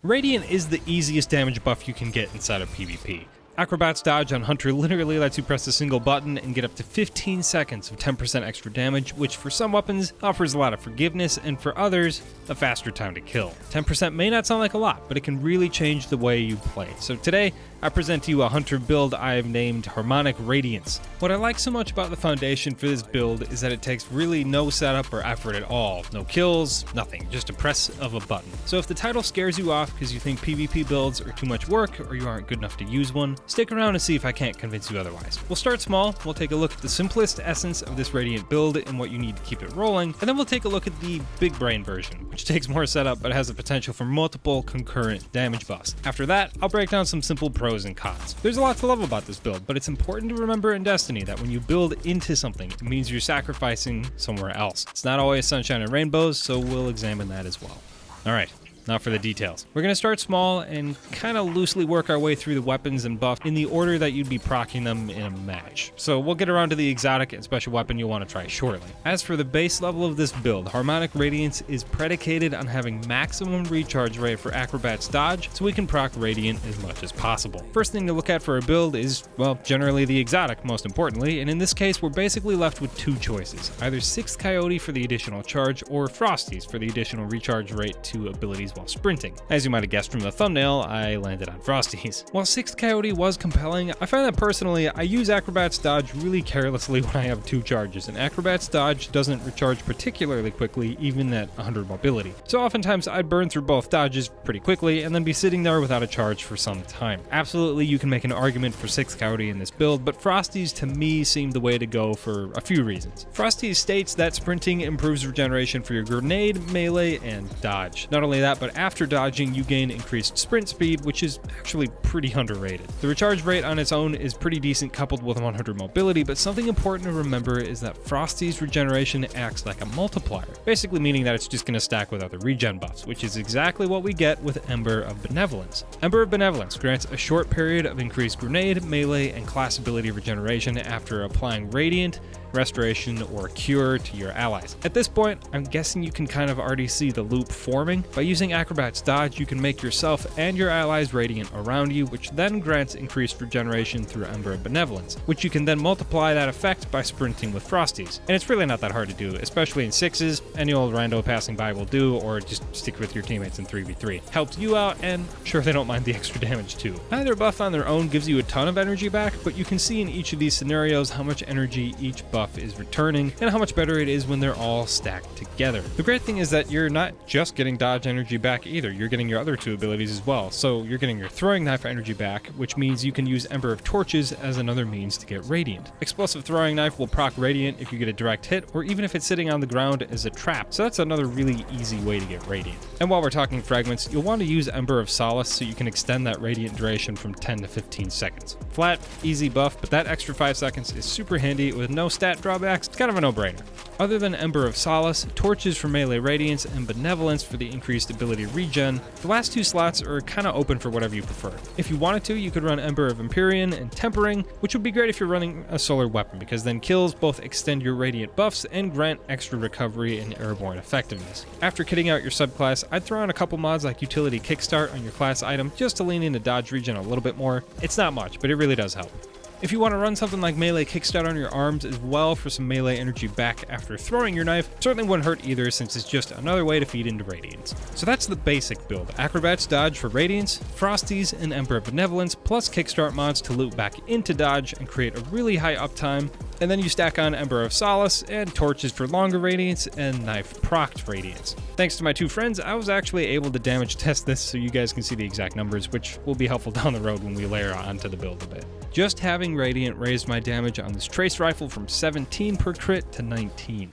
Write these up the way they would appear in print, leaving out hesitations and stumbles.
Radiant is the easiest damage buff you can get inside of PvP. Acrobat's dodge on Hunter literally lets you press a single button and get up to 15 seconds of 10% extra damage, which for some weapons offers a lot of forgiveness, and for others, a faster time to kill. 10% may not sound like a lot, but it can really change the way you play. So today, I present to you a Hunter build I have named Harmonic Radiance. What I like so much about the foundation for this build is that it takes really no setup or effort at all. No kills, nothing, just a press of a button. So if the title scares you off because you think PvP builds are too much work or you aren't good enough to use one, stick around and see if I can't convince you otherwise. We'll start small, we'll take a look at the simplest essence of this Radiant build and what you need to keep it rolling, and then we'll take a look at the big brain version, which takes more setup but has the potential for multiple concurrent damage buffs. After that, I'll break down some simple pros and cons. There's a lot to love about this build, but it's important to remember in Destiny that when you build into something, it means you're sacrificing somewhere else. It's not always sunshine and rainbows, so we'll examine that as well. Alright. Now for the details. We're going to start small and kind of loosely work our way through the weapons and buff in the order that you'd be proccing them in a match. So we'll get around to the exotic and special weapon you'll want to try shortly. As for the base level of this build, Harmonic Radiance is predicated on having maximum recharge rate for Acrobat's dodge, so we can proc Radiant as much as possible. First thing to look at for a build is, well, generally the exotic, most importantly, and in this case we're basically left with two choices. Either 6th Coyote for the additional charge, or Frosties for the additional recharge rate to abilities while sprinting. As you might have guessed from the thumbnail, I landed on Frosties. While 6th Coyote was compelling, I find that personally I use Acrobat's dodge really carelessly when I have 2 charges, and Acrobat's dodge doesn't recharge particularly quickly even at 100 mobility. So oftentimes I'd burn through both dodges pretty quickly and then be sitting there without a charge for some time. Absolutely you can make an argument for 6th Coyote in this build, but Frosties to me seem the way to go for a few reasons. Frosties states that sprinting improves regeneration for your grenade, melee, and dodge. Not only that, but after dodging, you gain increased sprint speed, which is actually pretty underrated. The recharge rate on its own is pretty decent coupled with 100 mobility, but something important to remember is that Frosty's regeneration acts like a multiplier, basically meaning that it's just going to stack with other regen buffs, which is exactly what we get with Ember of Benevolence. Ember of Benevolence grants a short period of increased grenade, melee, and class ability regeneration after applying Radiant, Restoration, or Cure to your allies. At this point, I'm guessing you can kind of already see the loop forming. By using Acrobat's dodge, you can make yourself and your allies radiant around you, which then grants increased regeneration through Ember of Benevolence, which you can then multiply that effect by sprinting with Frosties. And it's really not that hard to do, especially in 6s. Any old rando passing by will do, or just stick with your teammates in 3v3. Helps you out, and sure, they don't mind the extra damage too. Either buff on their own gives you a ton of energy back, but you can see in each of these scenarios how much energy each buff is returning and how much better it is when they're all stacked together. The great thing is that you're not just getting dodge energy back either, you're getting your other 2 abilities as well. So you're getting your throwing knife energy back, which means you can use Ember of Torches as another means to get Radiant. Explosive throwing knife will proc Radiant if you get a direct hit, or even if it's sitting on the ground as a trap, so that's another really easy way to get Radiant. And while we're talking fragments, you'll want to use Ember of Solace so you can extend that Radiant duration from 10 to 15 seconds. Flat, easy buff, but that extra 5 seconds is super handy with no stat drawbacks. It's kind of a no-brainer. Other than Ember of Solace, Torches for melee radiance, and Benevolence for the increased ability regen, the last 2 slots are kind of open for whatever you prefer. If you wanted to, you could run Ember of Empyrean and Tempering, which would be great if you're running a solar weapon, because then kills both extend your radiant buffs and grant extra recovery and airborne effectiveness. After kitting out your subclass, I'd throw in a couple mods like Utility Kickstart on your class item just to lean into dodge regen a little bit more. It's not much, but it really does help. If you want to run something like Melee Kickstart on your arms as well for some melee energy back after throwing your knife, certainly wouldn't hurt either, since it's just another way to feed into Radiance. So that's the basic build. Acrobat's dodge for Radiance, Frosties and Ember of Benevolence, plus Kickstart mods to loop back into dodge and create a really high uptime, and then you stack on Ember of Solace and Torches for longer Radiance and Knife procced Radiance. Thanks to my 2 friends, I was actually able to damage test this so you guys can see the exact numbers, which will be helpful down the road when we layer onto the build a bit. Just having Radiant raised my damage on this Trace Rifle from 17 per crit to 19.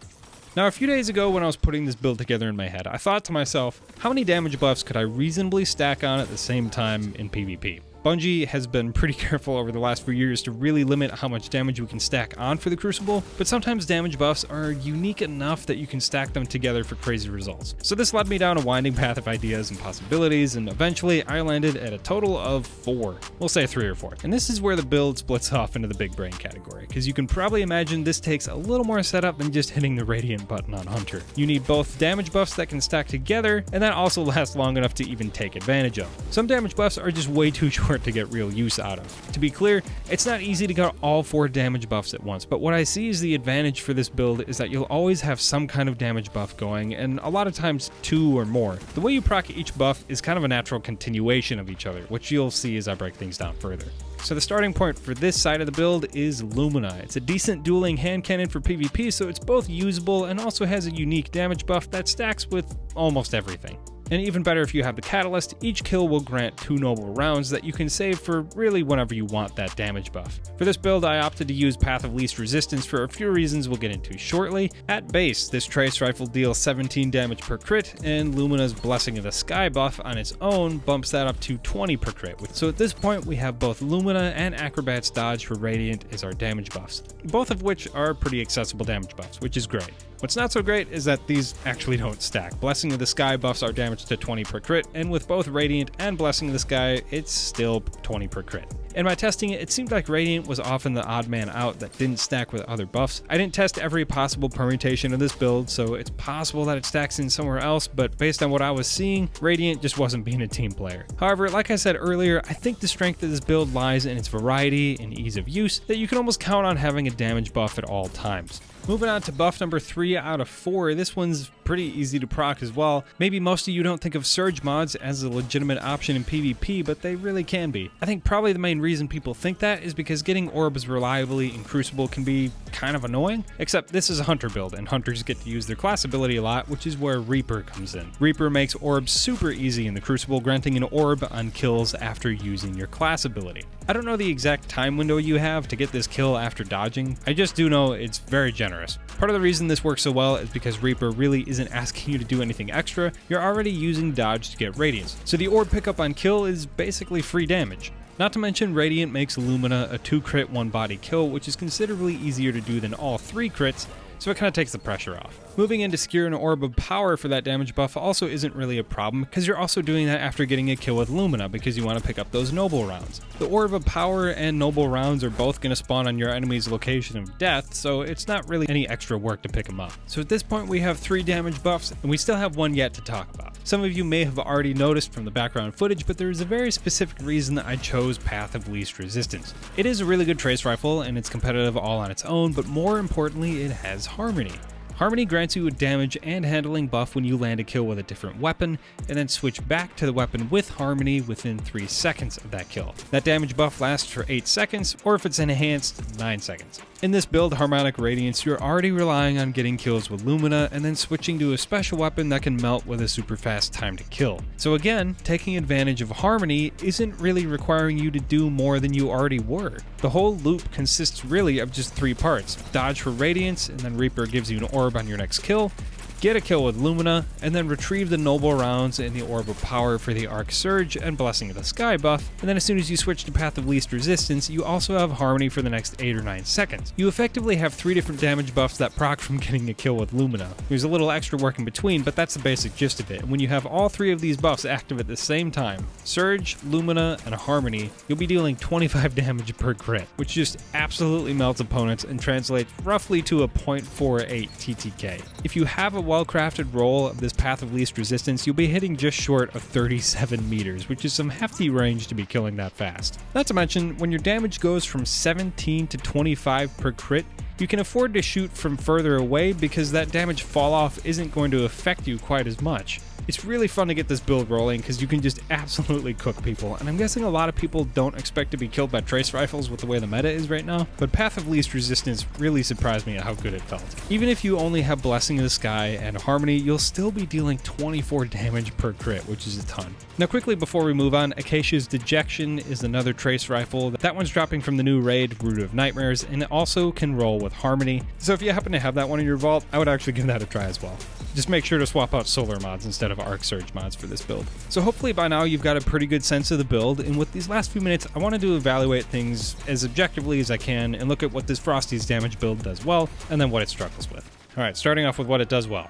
Now, a few days ago when I was putting this build together in my head, I thought to myself, how many damage buffs could I reasonably stack on at the same time in PvP? Bungie has been pretty careful over the last few years to really limit how much damage we can stack on for the Crucible, but sometimes damage buffs are unique enough that you can stack them together for crazy results. So this led me down a winding path of ideas and possibilities, and eventually I landed at a total of 4. We'll say 3 or 4. And this is where the build splits off into the big brain category, because you can probably imagine this takes a little more setup than just hitting the Radiant button on Hunter. You need both damage buffs that can stack together, and that also lasts long enough to even take advantage of. Some damage buffs are just way too short to get real use out of. To be clear, it's not easy to get all 4 damage buffs at once, but what I see is the advantage for this build is that you'll always have some kind of damage buff going, and a lot of times 2 or more. The way you proc each buff is kind of a natural continuation of each other, which you'll see as I break things down further. So the starting point for this side of the build is Lumina. It's a decent dueling hand cannon for PvP, so it's both usable and also has a unique damage buff that stacks with almost everything. And even better if you have the Catalyst, each kill will grant 2 noble rounds that you can save for really whenever you want that damage buff. For this build, I opted to use Path of Least Resistance for a few reasons we'll get into shortly. At base, this Trace Rifle deals 17 damage per crit, and Lumina's Blessing of the Sky buff on its own bumps that up to 20 per crit. So at this point, we have both Lumina and Acrobat's Dodge for Radiant as our damage buffs, both of which are pretty accessible damage buffs, which is great. What's not so great is that these actually don't stack. Blessing of the Sky buffs our damage to 20 per crit, and with both Radiant and Blessing of the Sky, it's still 20 per crit. In my testing, it seemed like Radiant was often the odd man out that didn't stack with other buffs. I didn't test every possible permutation of this build, so it's possible that it stacks in somewhere else, but based on what I was seeing, Radiant just wasn't being a team player. However, like I said earlier, I think the strength of this build lies in its variety and ease of use, that you can almost count on having a damage buff at all times. Moving on to buff number 3 out of 4, this one's pretty easy to proc as well. Maybe most of you don't think of surge mods as a legitimate option in PvP, but they really can be. I think probably the main reason people think that is because getting orbs reliably in Crucible can be kind of annoying, except this is a Hunter build, and Hunters get to use their class ability a lot, which is where Reaper comes in. Reaper makes orbs super easy in the Crucible, granting an orb on kills after using your class ability. I don't know the exact time window you have to get this kill after dodging, I just do know it's very generous. Part of the reason this works so well is because Reaper really isn't asking you to do anything extra, you're already using dodge to get Radiance, so the orb pickup on kill is basically free damage. Not to mention, Radiant makes Lumina a 2 crit 1 body kill, which is considerably easier to do than all 3 crits, so it kind of takes the pressure off. Moving in to secure an Orb of Power for that damage buff also isn't really a problem, because you're also doing that after getting a kill with Lumina, because you want to pick up those Noble rounds. The Orb of Power and Noble rounds are both going to spawn on your enemy's location of death, so it's not really any extra work to pick them up. So at this point we have 3 damage buffs, and we still have one yet to talk about. Some of you may have already noticed from the background footage, but there is a very specific reason I chose Path of Least Resistance. It is a really good trace rifle, and it's competitive all on its own, but more importantly, it has Harmony. Harmony grants you a damage and handling buff when you land a kill with a different weapon, and then switch back to the weapon with Harmony within 3 seconds of that kill. That damage buff lasts for 8 seconds, or if it's enhanced, 9 seconds. In this build, Harmonic Radiance, you're already relying on getting kills with Lumina and then switching to a special weapon that can melt with a super fast time to kill. So again, taking advantage of Harmony isn't really requiring you to do more than you already were. The whole loop consists really of just 3 parts. Dodge for Radiance, and then Reaper gives you an orb on your next kill. Get a kill with Lumina, and then retrieve the Noble rounds and the Orb of Power for the Arc Surge and Blessing of the Sky buff, and then as soon as you switch to Path of Least Resistance, you also have Harmony for the next 8 or 9 seconds. You effectively have 3 different damage buffs that proc from getting a kill with Lumina. There's a little extra work in between, but that's the basic gist of it, and when you have all 3 of these buffs active at the same time, Surge, Lumina, and Harmony, you'll be dealing 25 damage per crit, which just absolutely melts opponents and translates roughly to a 0.48 TTK. If you have a well-crafted roll of this Path of Least Resistance, you'll be hitting just short of 37 meters, which is some hefty range to be killing that fast. Not to mention, when your damage goes from 17 to 25 per crit, you can afford to shoot from further away because that damage fall off isn't going to affect you quite as much. It's really fun to get this build rolling because you can just absolutely cook people, and I'm guessing a lot of people don't expect to be killed by trace rifles with the way the meta is right now, but Path of Least Resistance really surprised me at how good it felt. Even if you only have Blessing of the Sky and Harmony, you'll still be dealing 24 damage per crit, which is a ton. Now quickly before we move on, Acacia's Dejection is another trace rifle. That one's dropping from the new raid, Root of Nightmares, and it also can roll with Harmony, so if you happen to have that one in your vault, I would actually give that a try as well. Just make sure to swap out solar mods instead of arc surge mods for this build. So hopefully by now you've got a pretty good sense of the build, and with these last few minutes I wanted to evaluate things as objectively as I can and look at what this Frosty's damage build does well, and then what it struggles with. Alright, starting off with what it does well.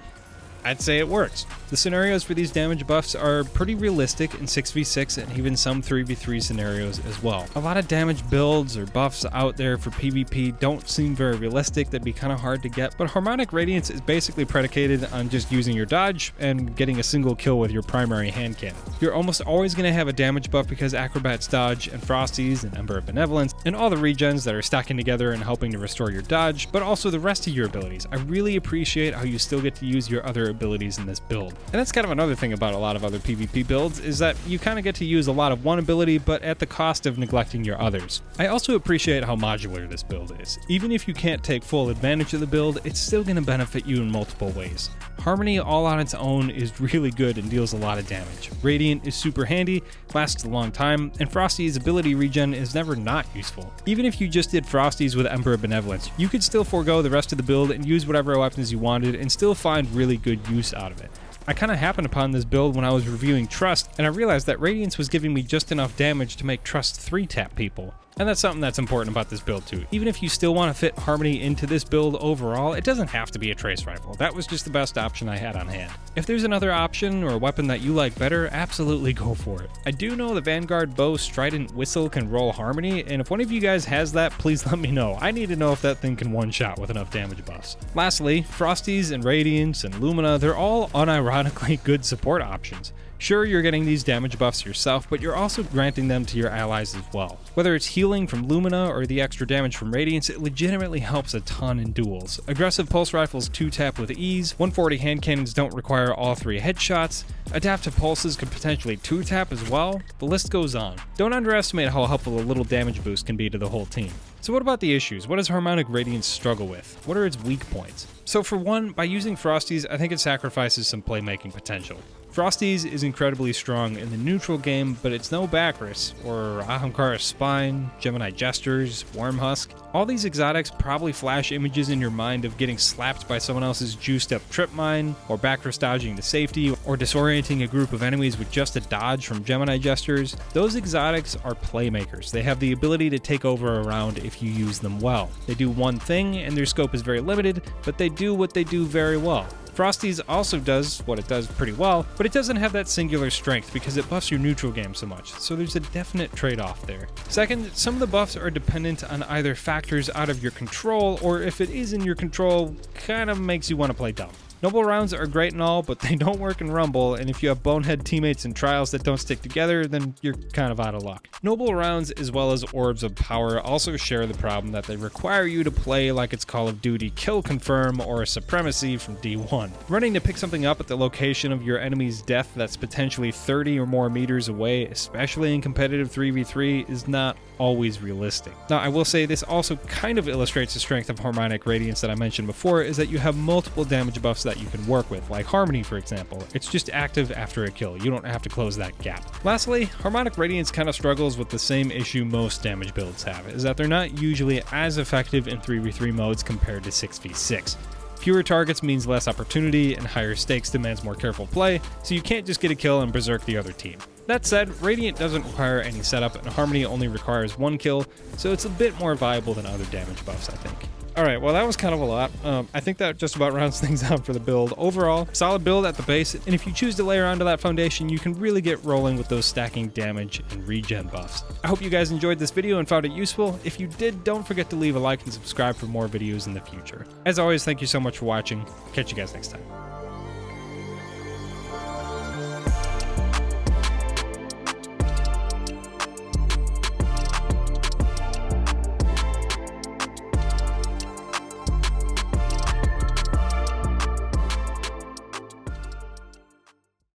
I'd say it works. The scenarios for these damage buffs are pretty realistic in 6v6 and even some 3v3 scenarios as well. A lot of damage builds or buffs out there for PvP don't seem very realistic, that'd be kind of hard to get, but Harmonic Radiance is basically predicated on just using your dodge and getting a single kill with your primary hand cannon. You're almost always going to have a damage buff because Acrobat's dodge and Frosty's and Ember of Benevolence and all the regens that are stacking together and helping to restore your dodge, but also the rest of your abilities. I really appreciate how you still get to use your other abilities in this build. And that's kind of another thing about a lot of other PvP builds, is that you kind of get to use a lot of one ability, but at the cost of neglecting your others. I also appreciate how modular this build is. Even if you can't take full advantage of the build, it's still going to benefit you in multiple ways. Harmony all on its own is really good and deals a lot of damage. Radiant is super handy, lasts a long time, and Frosty's ability regen is never not useful. Even if you just did Frosty's with Ember of Benevolence, you could still forego the rest of the build and use whatever weapons you wanted and still find really good use out of it. I kind of happened upon this build when I was reviewing Trust, and I realized that Radiance was giving me just enough damage to make Trust 3-tap people. And that's something that's important about this build too. Even if you still want to fit Harmony into this build overall, it doesn't have to be a Trace Rifle. That was just the best option I had on hand. If there's another option or a weapon that you like better, absolutely go for it. I do know the Vanguard Bow Strident Whistle can roll Harmony, and if one of you guys has that, please let me know. I need to know if that thing can one-shot with enough damage buffs. Lastly, Frosty's and Radiance and Lumina, they're all unironically good support options. Sure, you're getting these damage buffs yourself, but you're also granting them to your allies as well. Whether it's healing from Lumina or the extra damage from Radiance, it legitimately helps a ton in duels. Aggressive pulse rifles 2-tap with ease, 140 hand cannons don't require all 3 headshots, adaptive pulses can potentially 2-tap as well, the list goes on. Don't underestimate how helpful a little damage boost can be to the whole team. So what about the issues? What does Harmonic Radiance struggle with? What are its weak points? So for one, by using Frosty's, I think it sacrifices some playmaking potential. Frosty's is incredibly strong in the neutral game, but it's no Bacchus, or Ahamkara's Spine, Gemini Gestures, Wormhusk. All these exotics probably flash images in your mind of getting slapped by someone else's juiced up trip mine, or Bacchus dodging to safety, or disorienting a group of enemies with just a dodge from Gemini Gestures. Those exotics are playmakers. They have the ability to take over a round if you use them well. They do one thing, and their scope is very limited, but they do what they do very well. Frosty's also does what it does pretty well, but it doesn't have that singular strength because it buffs your neutral game so much, so there's a definite trade-off there. Second, some of the buffs are dependent on either factors out of your control, or if it is in your control, kind of makes you want to play dumb. Noble rounds are great and all, but they don't work in Rumble, and if you have bonehead teammates in Trials that don't stick together, then you're kind of out of luck. Noble rounds, as well as Orbs of Power, also share the problem that they require you to play like it's Call of Duty Kill Confirm or Supremacy from D1. Running to pick something up at the location of your enemy's death that's potentially 30 or more meters away, especially in competitive 3v3, is not always realistic. Now, I will say this also kind of illustrates the strength of Harmonic Radiance that I mentioned before, is that you have multiple damage buffs that you can work with, like Harmony for example. It's just active after a kill, you don't have to close that gap. Lastly, Harmonic Radiance kind of struggles with the same issue most damage builds have, is that they're not usually as effective in 3v3 modes compared to 6v6. Fewer targets means less opportunity, and higher stakes demands more careful play, so you can't just get a kill and berserk the other team. That said, Radiant doesn't require any setup, and Harmony only requires 1 kill, so it's a bit more viable than other damage buffs, I think. Alright, well that was kind of a lot. I think that just about rounds things out for the build. Overall, solid build at the base, and if you choose to layer onto that foundation, you can really get rolling with those stacking damage and regen buffs. I hope you guys enjoyed this video and found it useful. If you did, don't forget to leave a like and subscribe for more videos in the future. As always, thank you so much for watching. Catch you guys next time.